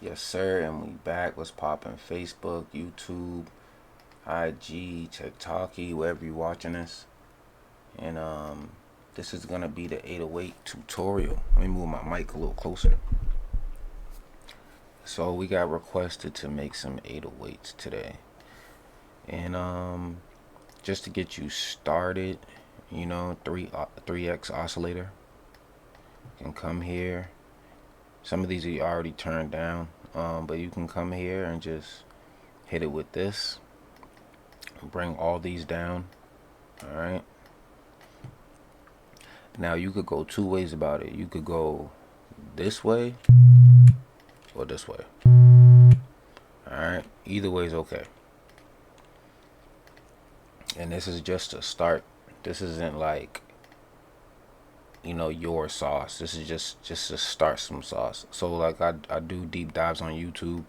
Yes, sir, and we back. What's poppin'? Facebook, YouTube, IG, TikTok, wherever you watching this. And this is gonna be the 808 tutorial. Let me move my mic a little closer. So we got requested to make some 808s today, and just to get you started, 3x oscillator. You can come here. Some of these are already turned down, but you can come here and just hit it with this. Bring all these down. All right. Now you could go two ways about it. You could go this way or this way. All right. Either way is okay. And this is just a start. This isn't like your sauce. This is just to start some sauce. So like I do deep dives on YouTube.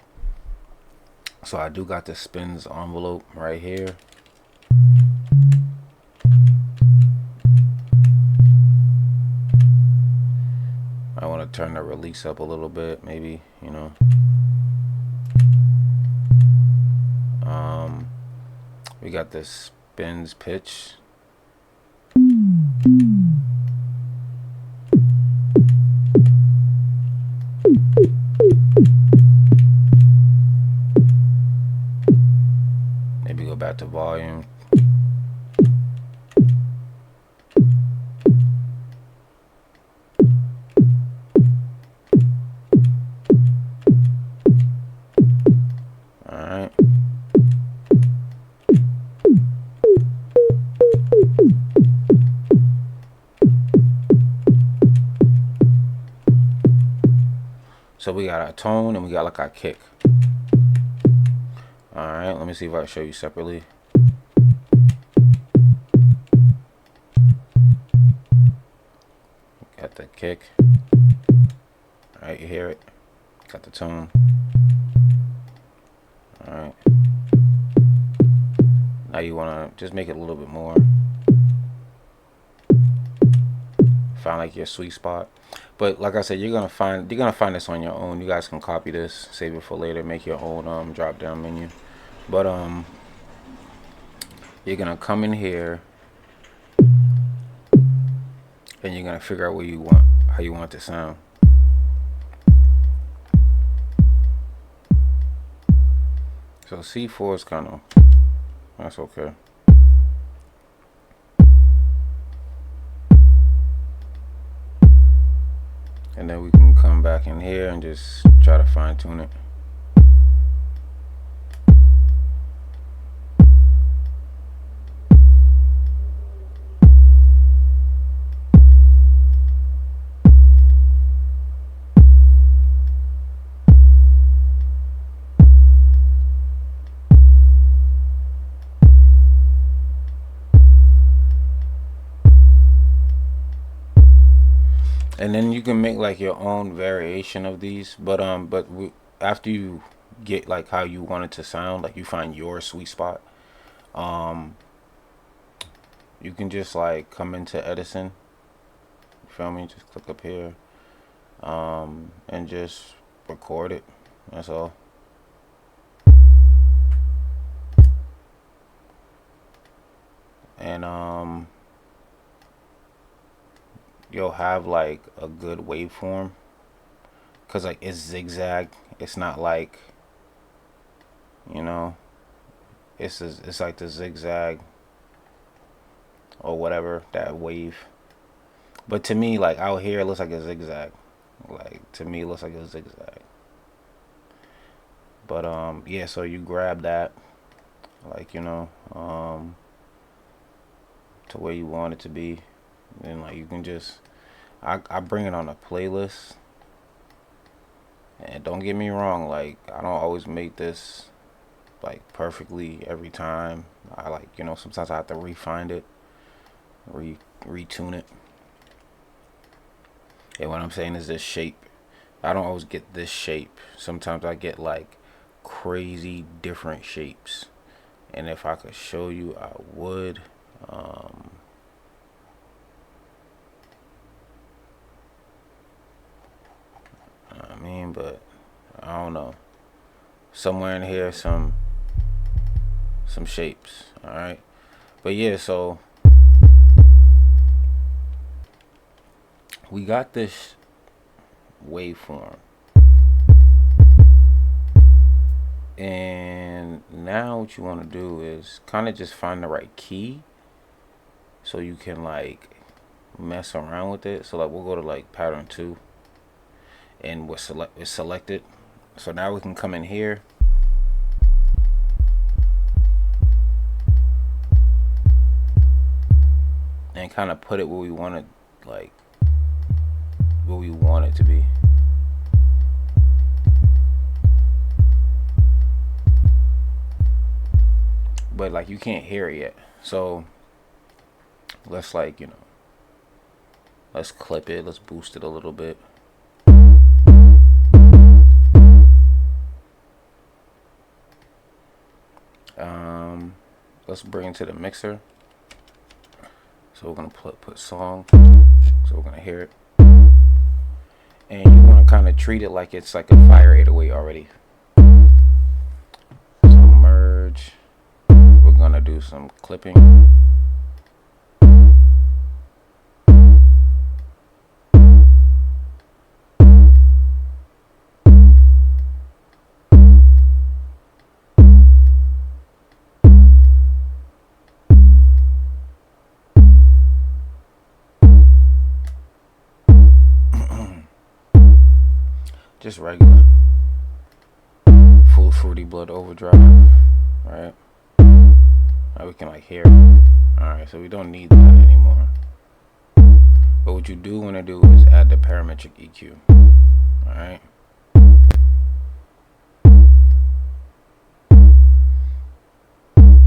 So I do got the spins envelope right here. I want to turn the release up a little bit, maybe, we got this spins pitch. Maybe go back to volume. Alright. So we got our tone and we got like our kick. Alright, let me see if I can show you separately. Got the kick. Alright, you hear it. Got the tone. Alright. Now you wanna just make it a little bit more. Find like your sweet spot. But like I said, you're gonna find this on your own. You guys can copy this, save it for later, make your own drop down menu. But you're gonna come in here and you're gonna figure out how you want it to sound. So C4 is kind of, that's okay. And then we can come back in here and just try to fine tune it. And then you can make like your own variation of these, but after you get like how you want it to sound, like you find your sweet spot, you can just like come into Edison, you feel me? Just click up here, and just record it. That's all. And you'll have like a good waveform, cause like it's zigzag. It's not like, it's like the zigzag or whatever, that wave. But to me, like out here, it looks like a zigzag. Like to me, it looks like a zigzag. But yeah. So you grab that, like to where you want it to be, and like you can just, I bring it on a playlist. And don't get me wrong, like I don't always make this like perfectly every time. I like, sometimes I have to refine it, retune it. And what I'm saying is this shape. I don't always get this shape. Sometimes I get like crazy different shapes. And if I could show you, I would. I mean, but I don't know. somewhere in here some shapes. All right, but yeah, so we got this waveform, and now what you want to do is kind of just find the right key so you can like mess around with it. So like we'll go to like pattern 2 and it's selected. So now we can come in here and kind of put it where we want it, like where we want it to be. But like you can't hear it yet. So let's like, you know, let's clip it, let's boost it a little bit. Let's bring it to the mixer. So we're gonna put song. So we're gonna hear it. And you wanna kinda treat it like it's like a Fire 808 already. So merge. We're gonna do some clipping. Just regular full Fruity Blood overdrive, right? Now we can like hear it. Alright, so we don't need that anymore. But what you do want to do is add the parametric EQ. Alright.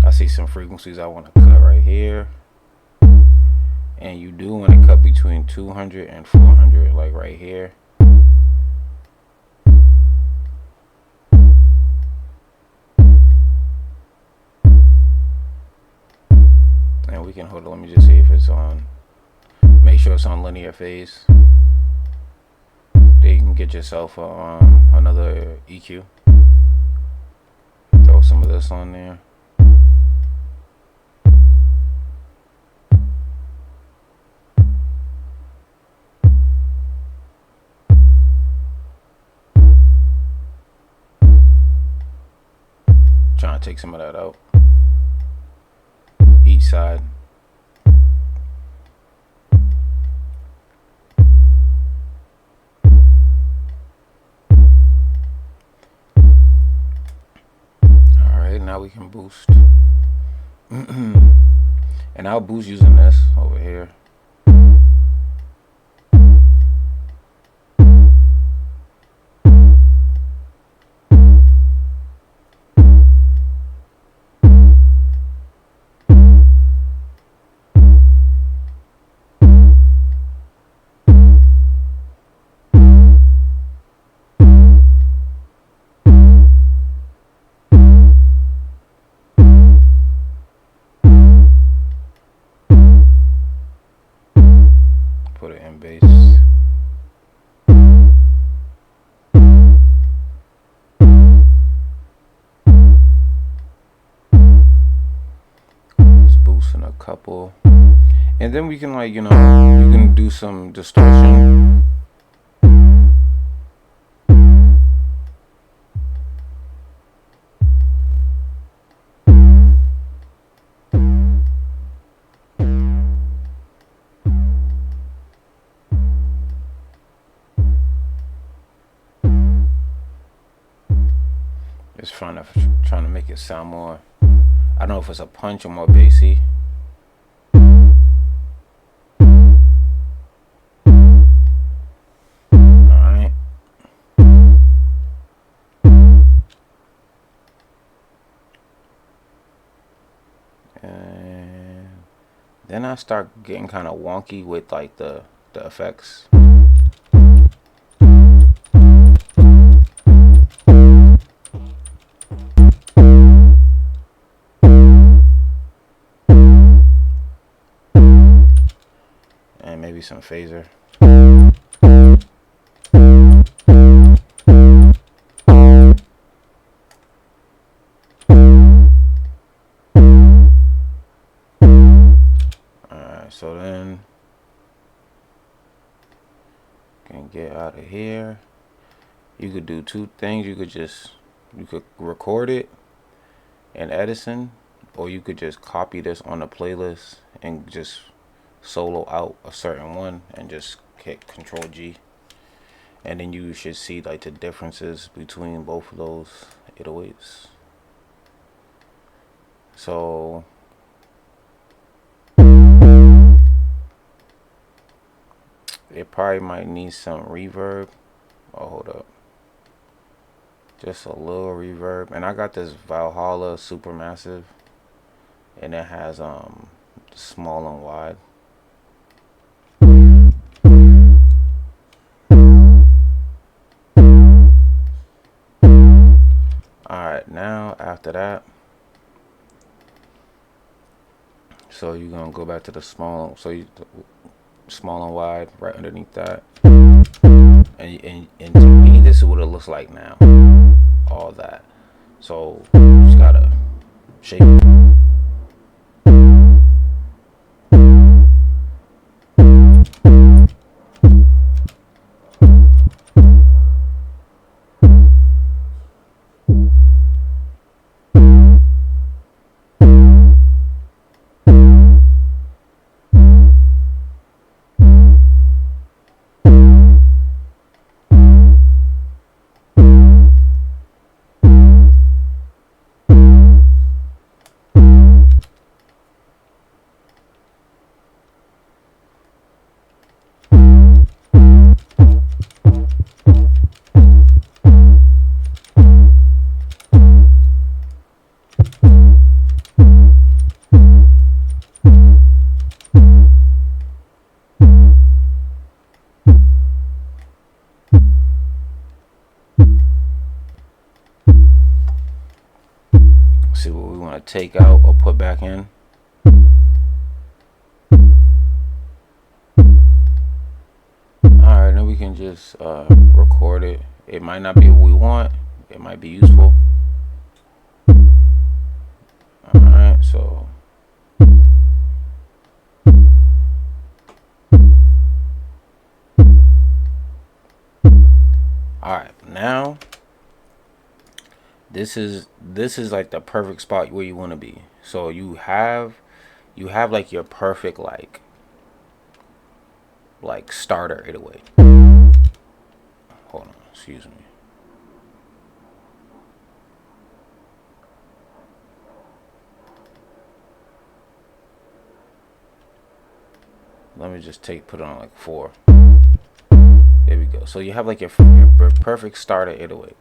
I see some frequencies I want to cut right here. And you do want to cut between 200 and 400, like right here. And we can hold it. Let me just see if it's on. Make sure it's on linear phase. Then you can get yourself another EQ. Throw some of this on there. Trying to take some of that out. Each side. Alright, now we can boost. And I'll boost using this over here. Put it in bass. Just boosting a couple. And then we can like, you know, you can do some distortion. Just trying to make it sound more, I don't know if it's a punch or more bassy. Alright. And then I start getting kind of wonky with like the effects. And maybe some phaser. out of here. You could do two things. You could record it in Edison, or you could just copy this on the playlist and just solo out a certain one and just hit Control G, and then you should see like the differences between both of those 808s. So it probably might need some reverb. Oh, hold up. Just a little reverb. And I got this Valhalla Supermassive, and it has small and wide. Alright, now after that, so you're gonna go back to the small, small and wide right underneath that, and to me this is what it looks like now, all that. So you just gotta shape it. See what we want to take out or put back in. Alright, then we can just record it. It might not be what we want. It might be useful. Alright, so alright, now this is like the perfect spot where you want to be. So you have like your perfect like starter 808. Hold on, excuse me. Let me just put it on like 4. There we go. So you have like your perfect starter 808.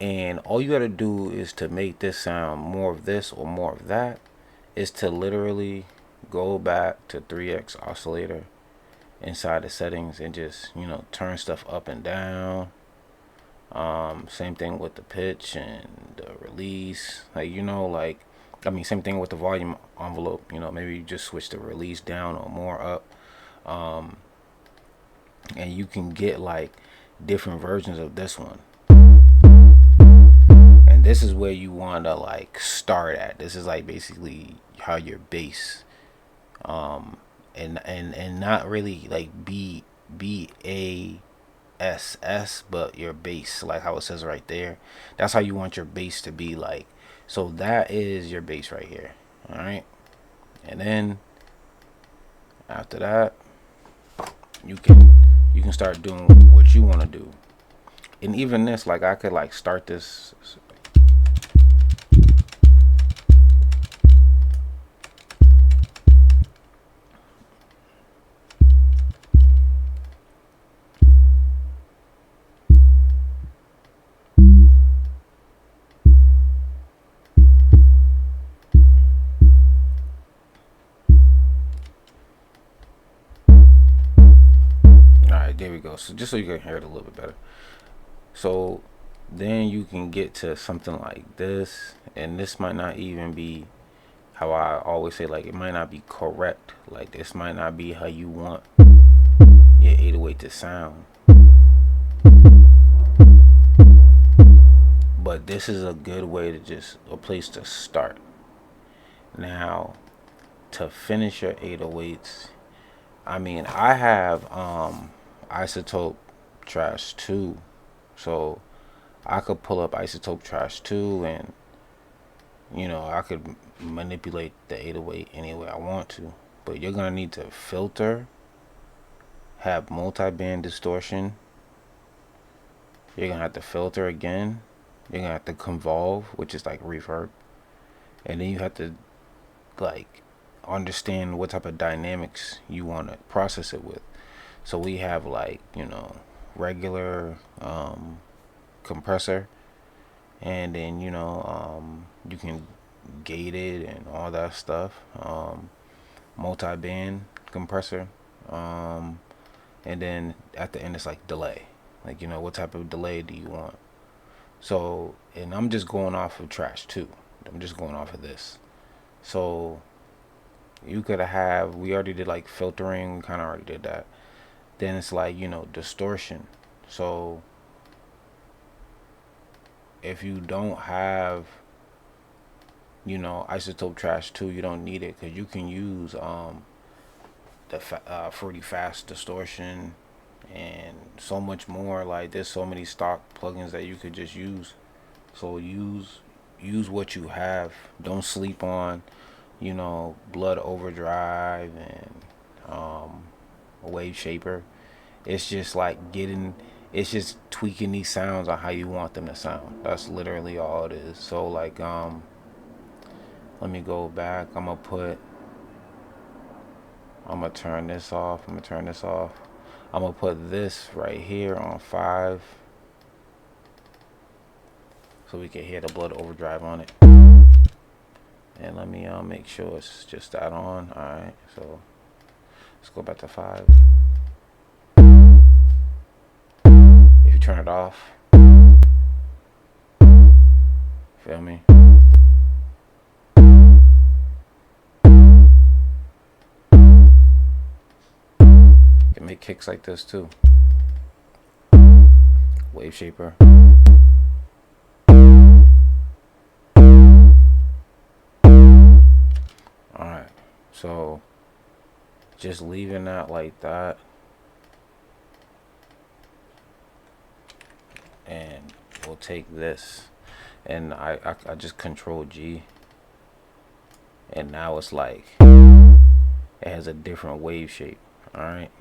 And all you gotta do is to make this sound more of this or more of that is to literally go back to 3x oscillator inside the settings and just, you know, turn stuff up and down. Same thing with the pitch and the release, like, you know, like, I mean, same thing with the volume envelope, you know, maybe you just switch the release down or more up. And you can get like different versions of this one, and this is where you want to like start at. This is like basically how your bass, and not really like BASS, but your bass, like how it says right there. That's how you want your bass to be like. So that is your bass right here. All right, and then after that, you can start doing what you want to do. And even this, like, I could like start this. There we go. So just so you can hear it a little bit better. So then you can get to something like this, and this might not even be how I always say, like, it might not be correct. Like, this might not be how you want your 808 to sound, but this is a good way to just a place to start. Now, to finish your 808s, I mean, I have iZotope Trash 2. So I could pull up Isotope Trash 2, and I could manipulate the 808 any way I want to. But you're gonna need to filter, have multi-band distortion. You're gonna have to filter again. You're gonna have to convolve, which is like reverb, and then you have to like understand what type of dynamics you want to process it with. So we have like regular compressor, and then you can gate it and all that stuff. Multi-band compressor, and then at the end it's like delay, like what type of delay do you want. So, and I'm just going off of Trash 2. I'm just going off of this. So you could have, we already did like filtering, we kind of already did that. Then it's like distortion. So if you don't have Isotope Trash 2, you don't need it, because you can use the Fruity Fast distortion and so much more. Like there's so many stock plugins that you could just use. So use what you have. Don't sleep on Blood Overdrive and Wave Shaper. It's just like it's just tweaking these sounds on how you want them to sound. That's literally all it is. So like let me go back. I'm gonna turn this off. I'm gonna put this right here on 5, so we can hear the Blood Overdrive on it. And let me make sure it's just that on. Alright, so let's go back to 5. If you turn it off, feel me? You can make kicks like this too. Wave Shaper. Alright, so just leaving that like that, and we'll take this, and I just Control G, and now it's like it has a different wave shape. Alright,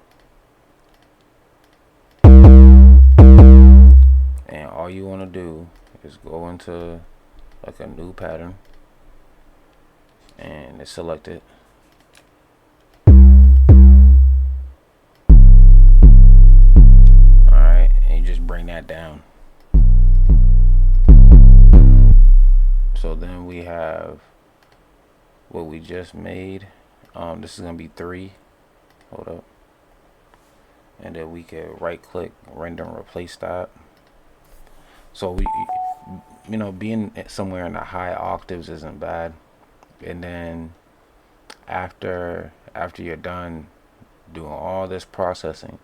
and all you want to do is go into like a new pattern, and it's selected. Alright, and you just bring that down. So then we have what we just made. This is gonna be 3. Hold up. And then we can right click, render and replace that. So we being somewhere in the high octaves isn't bad. And then after you're done doing all this processing,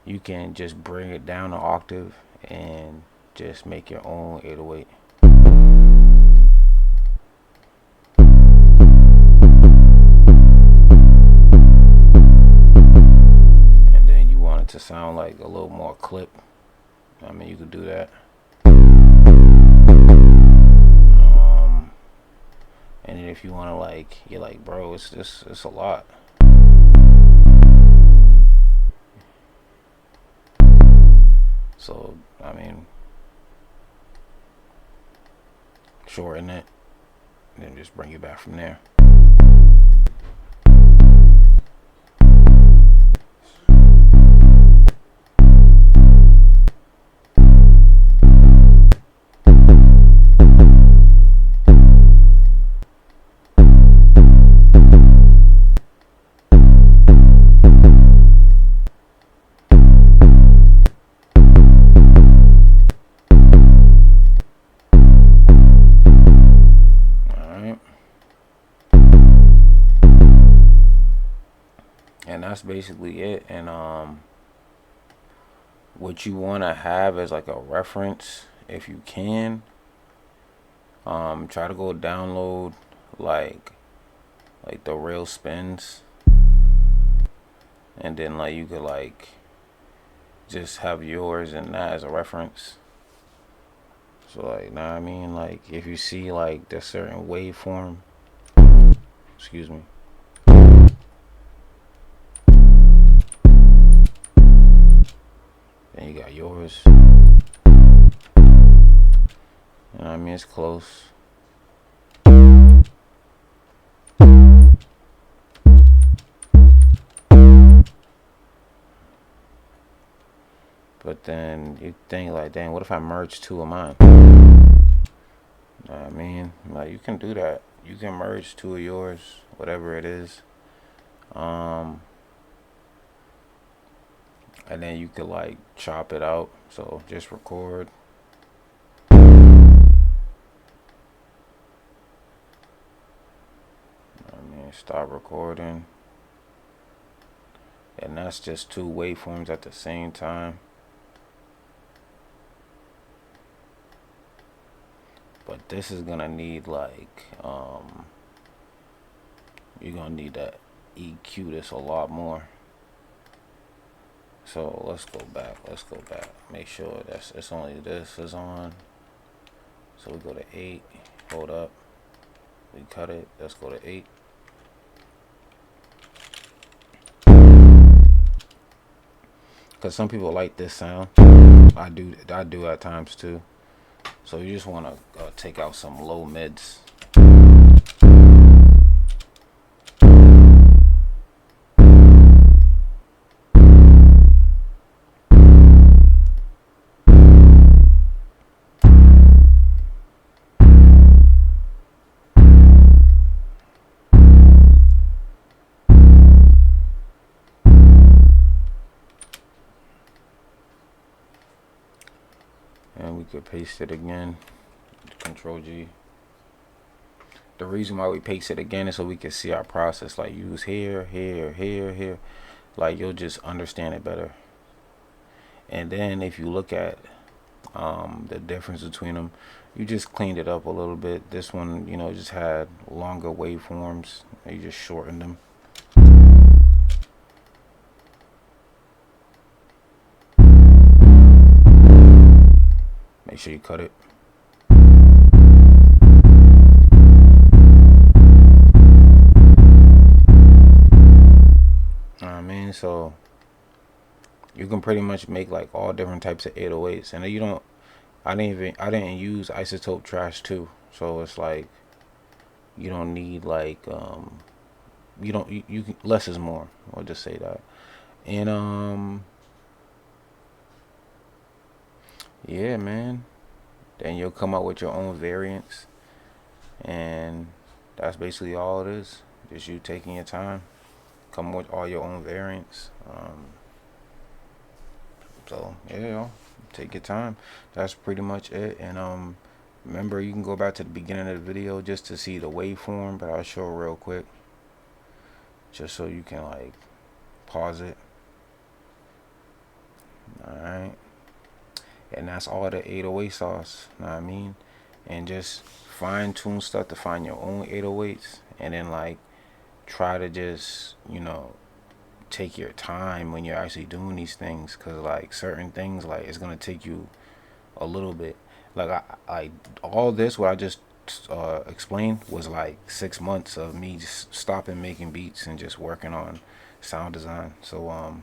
you can just bring it down an octave and just make your own 808. And then you want it to sound like a little more clip, I mean, you could do that. And then if you want to, like, you're like, bro, it's a lot. So I mean, shorten it, and then just bring it back from there. And that's basically it. And what you want to have as like a reference, if you can, try to go download like the real spins, and then like you could like just have yours and that as a reference. So like, know what I mean? Like if you see like the certain waveform, excuse me, then you got yours. You know what I mean? It's close. But then you think like, dang, what if I merge two of mine? You know what I mean? Like you can do that. You can merge two of yours, whatever it is. Um, and then you could like chop it out. So just record. I mean, stop recording. And that's just two waveforms at the same time. But this is gonna need like you're gonna need to EQ this a lot more. So let's go back. Make sure that's it's only this is on. So we go to 8. Hold up. We cut it. Let's go to 8. Cause some people like this sound. I do at times too. So you just want to take out some low mids. And we could paste it again. Control G. The reason why we paste it again is so we can see our process. Like use here, here, here, here. Like you'll just understand it better. And then if you look at the difference between them, you just cleaned it up a little bit. This one, you know, just had longer waveforms. You just shortened them. Make sure you cut it. I mean, so you can pretty much make like all different types of 808s, and you don't. I didn't use isotope trash too, so it's like you don't need like you don't you can, less is more. I'll just say that. And yeah, man. Then you'll come up with your own variants, and that's basically all it is. Just you taking your time, come with all your own variants. So yeah, yo, take your time. That's pretty much it. And remember, you can go back to the beginning of the video just to see the waveform, but I'll show real quick, just so you can like pause it. All right. And that's all the 808 sauce. Know what I mean? And just fine tune stuff to find your own 808s, and then like try to just, you know, take your time when you're actually doing these things, because like certain things, like it's gonna take you a little bit. Like I all this what I just explained was like 6 months of me just stopping making beats and just working on sound design. So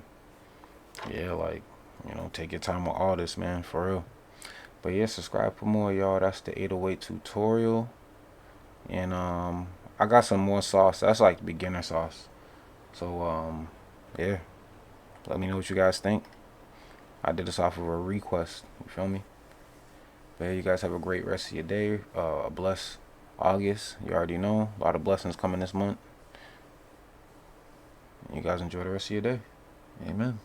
yeah, like, you know, take your time with all this, man, for real. But yeah, subscribe for more, y'all. That's the 808 tutorial. And I got some more sauce. That's like beginner sauce. So yeah, let me know what you guys think. I did this off of a request. You feel me? But yeah, you guys have a great rest of your day. A blessed August. You already know. A lot of blessings coming this month. You guys enjoy the rest of your day. Amen.